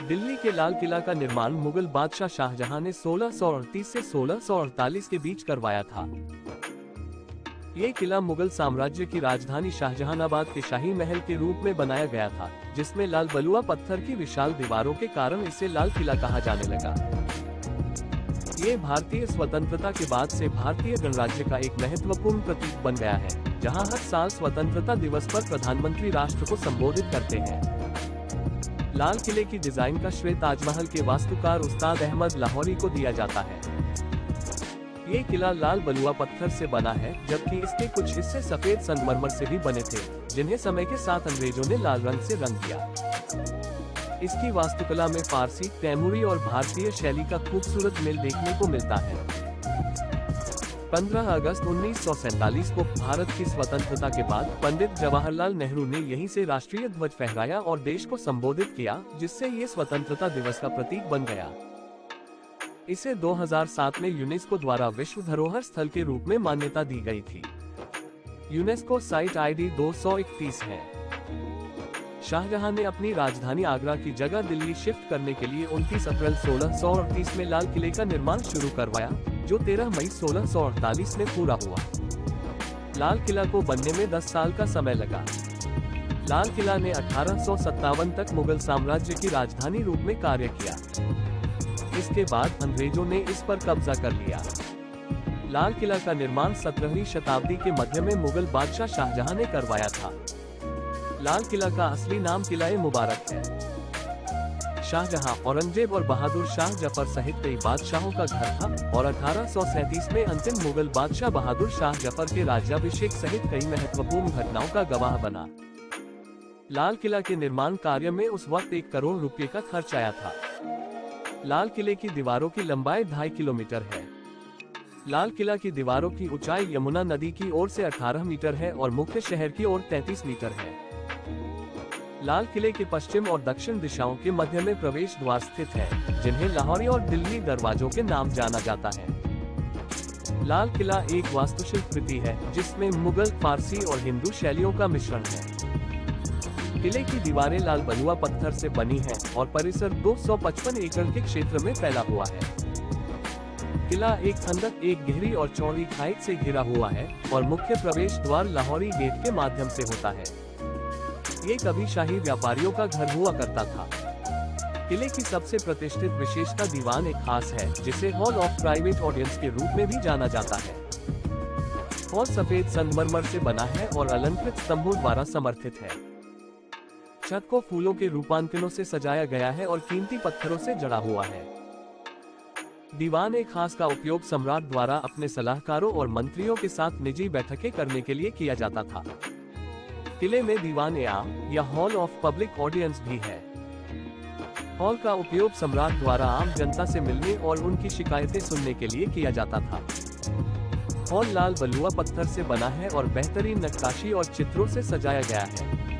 दिल्ली के लाल किला का निर्माण मुगल बादशाह शाहजहां ने 1638 से 1648 के बीच करवाया था। ये किला मुगल साम्राज्य की राजधानी शाहजहानाबाद के शाही महल के रूप में बनाया गया था, जिसमें लाल बलुआ पत्थर की विशाल दीवारों के कारण इसे लाल किला कहा जाने लगा। ये भारतीय स्वतंत्रता के बाद से भारतीय गणराज्य का एक महत्वपूर्ण प्रतीक बन गया है, जहां हर साल स्वतंत्रता दिवस पर प्रधानमंत्री राष्ट्र को संबोधित करते हैं। लाल किले की डिजाइन का श्रेय ताजमहल के वास्तुकार उस्ताद अहमद लाहौरी को दिया जाता है। ये किला लाल बलुआ पत्थर से बना है, जबकि इसके कुछ हिस्से सफेद संगमरमर से भी बने थे, जिन्हें समय के साथ अंग्रेजों ने लाल रंग से रंग दिया। इसकी वास्तुकला में फारसी, तैमूरी और भारतीय शैली का खूबसूरत मेल देखने को मिलता है। 15 अगस्त 1947 को भारत की स्वतंत्रता के बाद पंडित जवाहरलाल नेहरू ने यहीं से राष्ट्रीय ध्वज फहराया और देश को संबोधित किया, जिससे ये स्वतंत्रता दिवस का प्रतीक बन गया। इसे 2007 में यूनेस्को द्वारा विश्व धरोहर स्थल के रूप में मान्यता दी गई थी। यूनेस्को साइट ID 231 है। शाहजहां ने अपनी राजधानी आगरा की जगह दिल्ली शिफ्ट करने के लिए 29 अप्रैल 1638 में लाल किले का निर्माण शुरू करवाया, जो 13 मई 1648 में पूरा हुआ। लाल किला को बनने में 10 साल का समय लगा। लाल किला ने 1857 तक मुगल साम्राज्य की राजधानी रूप में कार्य किया। इसके बाद अंग्रेजों ने इस पर कब्जा कर लिया। लाल किला का निर्माण 17वीं शताब्दी के मध्य में मुगल बादशाह शाहजहां ने करवाया था। लाल किला का असली नाम किला-ए मुबारक है। शाहजहां, औरंगजेब और बहादुर शाह जफर सहित कई बादशाहों का घर था और 1837 में अंतिम मुगल बादशाह बहादुर शाह जफर के राज्याभिषेक सहित कई महत्वपूर्ण घटनाओं का गवाह बना। लाल किला के निर्माण कार्य में उस वक्त 1 करोड़ रुपए का खर्च आया था। लाल किले की दीवारों की लंबाई 2.5 किलोमीटर है। लाल किला की दीवारों की ऊंचाई यमुना नदी की ओर से 18 मीटर है और मुख्य शहर की ओर 33 मीटर है। लाल किले के पश्चिम और दक्षिण दिशाओं के मध्य में प्रवेश द्वार स्थित है, जिन्हें लाहौरी और दिल्ली दरवाजों के नाम जाना जाता है। लाल किला एक वास्तुशिल्प कृति है, जिसमें मुगल, फारसी और हिंदू शैलियों का मिश्रण है। किले की दीवारें लाल बलुआ पत्थर से बनी हैं और परिसर 255 एकड़ के क्षेत्र में फैला हुआ है। किला एक खंदक, एक गहरी और चौड़ी खाई से घिरा हुआ है और मुख्य प्रवेश द्वार लाहौरी गेट के माध्यम से होता है। ये कभी शाही व्यापारियों का घर हुआ करता था। किले की सबसे प्रतिष्ठित विशेषता दीवान एक खास है, जिसे हॉल ऑफ प्राइवेट ऑडियंस के रूप में भी जाना जाता है। हॉल सफेद संगमरमर से बना है और अलंकृत स्तंभों द्वारा समर्थित है। छत को फूलों के रूपांकनों से सजाया गया है और कीमती पत्थरों से जड़ा हुआ है। दीवान एक खास का उपयोग सम्राट द्वारा अपने सलाहकारों और मंत्रियों के साथ निजी बैठकें करने के लिए किया जाता था। किले में दीवान ए आम या हॉल ऑफ पब्लिक ऑडियंस भी है। हॉल का उपयोग सम्राट द्वारा आम जनता से मिलने और उनकी शिकायतें सुनने के लिए किया जाता था। हॉल लाल बलुआ पत्थर से बना है और बेहतरीन नक्काशी और चित्रों से सजाया गया है।